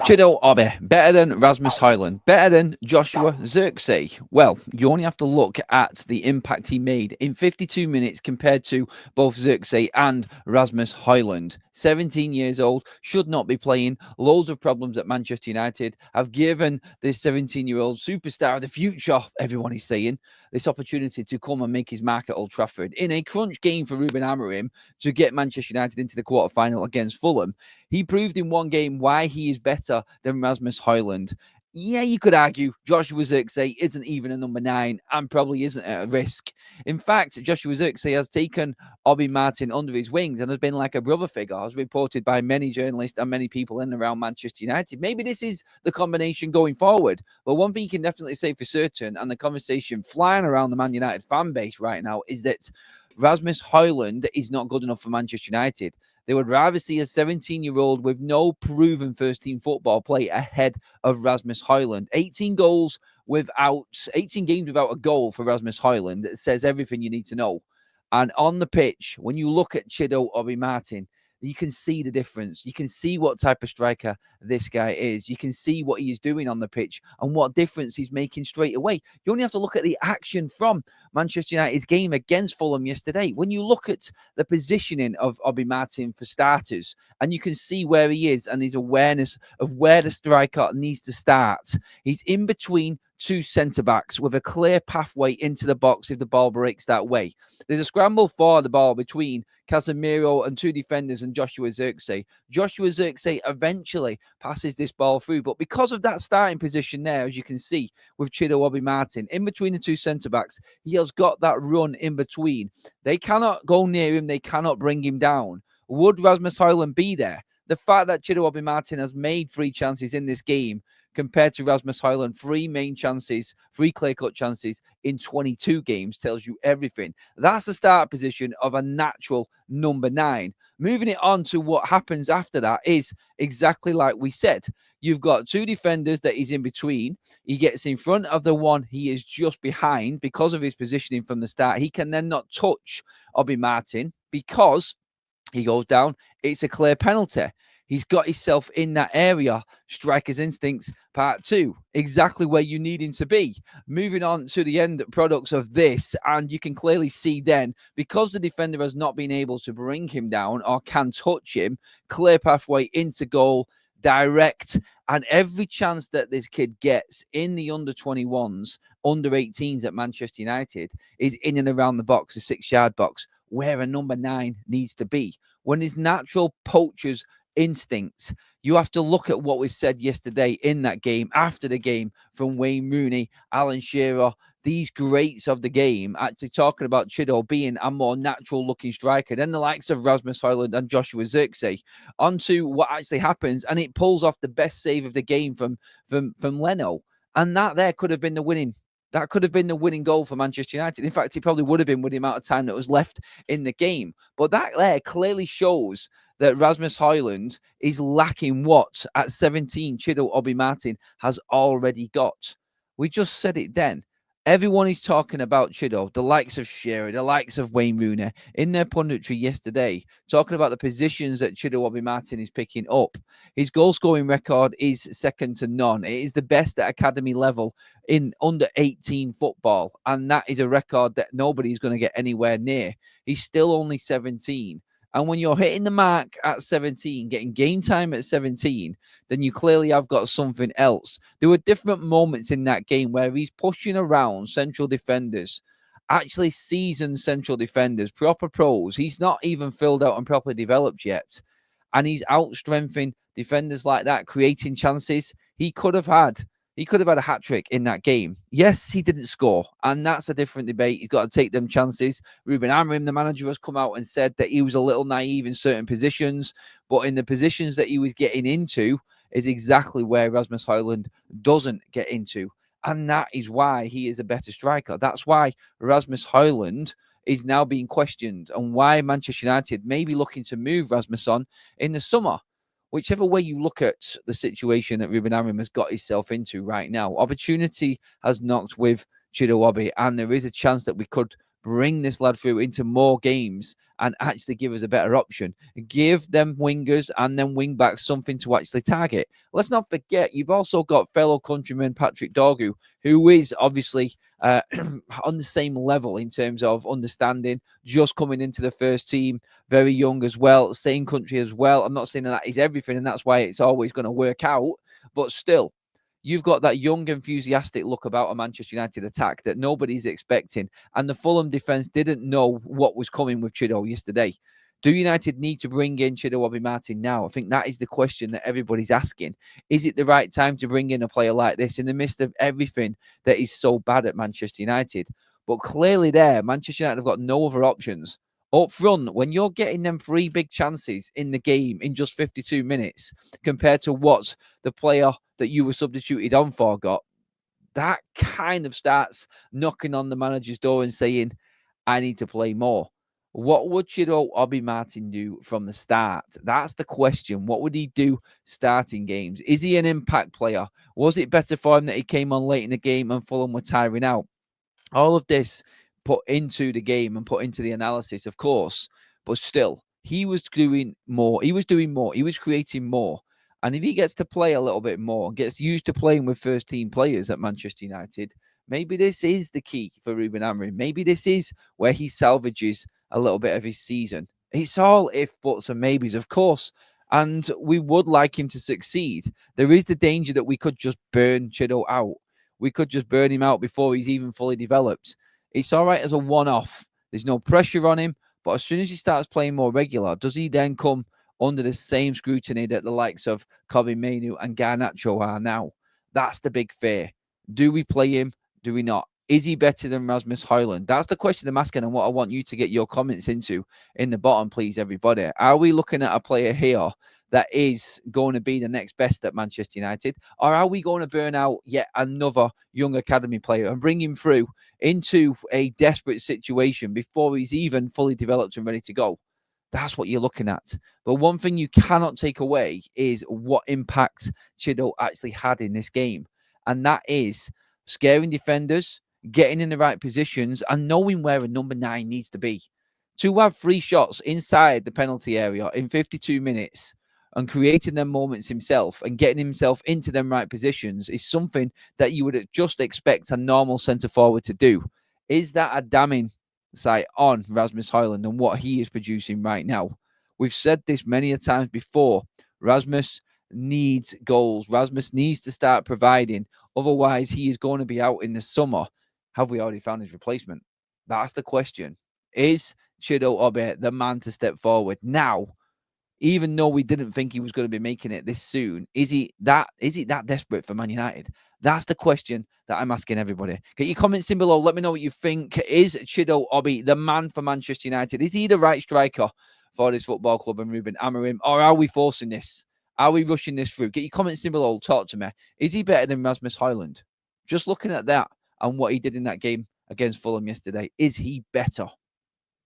Chido Obi, better than Rasmus Hiojlund, better than Joshua Zirkzee. Well, you only have to look at the impact he made in 52 minutes compared to both Zirkzee and Rasmus Hiojlund. 17 years old, should not be playing. Loads of problems at Manchester United have given this 17-year-old superstar of the future, everyone is saying, this opportunity to come and make his mark at Old Trafford in a crunch game for Ruben Amorim to get Manchester United into the quarter-final against Fulham. He proved in one game why he is better than Rasmus Hiojlund. Yeah, you could argue Joshua Zirkzee isn't even a number 9 and probably isn't at a risk. In fact, Joshua Zirkzee has taken Obi Martin under his wings and has been like a brother figure, as reported by many journalists and many people in and around Manchester United. Maybe this is the combination going forward. But one thing you can definitely say for certain, and the conversation flying around the Man United fan base right now, is that Rasmus Hiojlund is not good enough for Manchester United. They would rather see a 17-year-old with no proven first-team football play ahead of Rasmus Hiojlund. 18 games without a goal for Rasmus Hiojlund. That says everything you need to know. And on the pitch, when you look at Chido Obi Martin, you can see the difference. You can see what type of striker this guy is. You can see what he is doing on the pitch and what difference he's making straight away. You only have to look at the action from Manchester United's game against Fulham yesterday. When you look at the positioning of Obi Martin for starters, and you can see where he is and his awareness of where the striker needs to start. He's in between two centre-backs with a clear pathway into the box if the ball breaks that way. There's a scramble for the ball between Casemiro and two defenders and Joshua Zirkzee. Joshua Zirkzee eventually passes this ball through, but because of that starting position there, as you can see with Chido Obi Martin, in between the two centre-backs, he has got that run in between. They cannot go near him. They cannot bring him down. Would Rasmus Hiojlund be there? The fact that Chido Obi Martin has made 3 chances in this game compared to Rasmus Hiojlund, 3 main chances, 3 clear-cut chances in 22 games tells you everything. That's the start position of a natural number 9. Moving it on to what happens after that is exactly like we said. You've got 2 defenders that he's in between. He gets in front of the one he is just behind because of his positioning from the start. He can then not touch Obi Martin because he goes down. It's a clear penalty. He's got himself in that area. Striker's instincts, part 2. Exactly where you need him to be. Moving on to the end products of this, and you can clearly see then, because the defender has not been able to bring him down or can touch him, clear pathway into goal, direct, and every chance that this kid gets in the under-21s, under-18s at Manchester United is in and around the box, the 6-yard box, where a number 9 needs to be. When his natural poacher's instincts, you have to look at what was said yesterday in that game, after the game, from Wayne Rooney, Alan Shearer, these greats of the game, actually talking about Chido being a more natural-looking striker than the likes of Rasmus Hiojlund and Joshua Zirkzee. Onto what actually happens, and it pulls off the best save of the game from Leno, and that there could have been the winning. That could have been the winning goal for Manchester United. In fact, it probably would have been with the amount of time that was left in the game. But that there clearly shows that Rasmus Hiojlund is lacking what at 17 Chido Obi Martin has already got. We just said it then. Everyone is talking about Chido, the likes of Shearer, the likes of Wayne Rooney, in their punditry yesterday, talking about the positions that Chido Obi Martin is picking up. His goal-scoring record is second to none. It is the best at academy level in under-18 football, and that is a record that nobody is going to get anywhere near. He's still only 17. And when you're hitting the mark at 17, getting game time at 17, then you clearly have got something else. There were different moments in that game where he's pushing around central defenders, actually seasoned central defenders, proper pros. He's not even filled out and properly developed yet. And he's out-strengthening defenders like that, creating chances. He could have had a hat-trick in that game. Yes, he didn't score, and that's a different debate. He's got to take them chances. Ruben Amorim, the manager, has come out and said that he was a little naive in certain positions, but in the positions that he was getting into is exactly where Rasmus Hiojlund doesn't get into, and that is why he is a better striker. That's why Rasmus Hiojlund is now being questioned, and why Manchester United may be looking to move Rasmus on in the summer. Whichever way you look at the situation that Ruben Amorim has got himself into right now, opportunity has knocked with Chido Obi, and there is a chance that we could bring this lad through into more games and actually give us a better option. Give them wingers and then wing backs something to actually target. Let's not forget, you've also got fellow countryman Patrick Dorgu, who is obviously on the same level in terms of understanding, just coming into the first team, very young as well, same country as well. I'm not saying that is everything, and that's why it's always going to work out, but still, you've got that young, enthusiastic look about a Manchester United attack that nobody's expecting. And the Fulham defence didn't know what was coming with Chido yesterday. Do United need to bring in Chido Obi Martin now? I think that is the question that everybody's asking. Is it the right time to bring in a player like this in the midst of everything that is so bad at Manchester United? But clearly there, Manchester United have got no other options. Up front, when you're getting them 3 big chances in the game in just 52 minutes compared to what the player that you were substituted on for got, that kind of starts knocking on the manager's door and saying, I need to play more. What would Chido Obi Martin do from the start? That's the question. What would he do starting games? Is he an impact player? Was it better for him that he came on late in the game and Fulham were tiring out? All of this put into the game and put into the analysis, of course, but still, he was doing more. He was doing more. He was creating more. And if he gets to play a little bit more, gets used to playing with first team players at Manchester United, maybe this is the key for Ruben Amorim. Maybe this is where he salvages a little bit of his season. It's all if, buts, and maybes, of course. And we would like him to succeed. There is the danger that we could just burn Chido out. We could just burn him out before he's even fully developed. It's all right as a one-off. There's no pressure on him. But as soon as he starts playing more regular, does he then come under the same scrutiny that the likes of Kobe Mainoo and Garnacho are now? That's the big fear. Do we play him? Do we not? Is he better than Rasmus Hiojlund? That's the question I'm asking, and what I want you to get your comments into in the bottom, please, everybody. Are we looking at a player here that is going to be the next best at Manchester United? Or are we going to burn out yet another young academy player and bring him through into a desperate situation before he's even fully developed and ready to go? That's what you're looking at. But one thing you cannot take away is what impact Chido actually had in this game. And that is scaring defenders, getting in the right positions, and knowing where a number 9 needs to be. To have 3 shots inside the penalty area in 52 minutes and creating them moments himself and getting himself into them right positions is something that you would just expect a normal centre forward to do. Is that a damning sight on Rasmus Hiojlund and what he is producing right now? We've said this many a times before. Rasmus needs goals. Rasmus needs to start providing. Otherwise, he is going to be out in the summer. Have we already found his replacement? That's the question. Is Chido Obi the man to step forward now? Even though we didn't think he was going to be making it this soon, is he that desperate for Man United? That's the question that I'm asking everybody. Get your comments in below. Let me know what you think. Is Chido Obi the man for Manchester United? Is he the right striker for this football club and Ruben Amorim? Or are we forcing this? Are we rushing this through? Get your comments in below. Talk to me. Is he better than Rasmus Hiojlund? Just looking at that and what he did in that game against Fulham yesterday, is he better?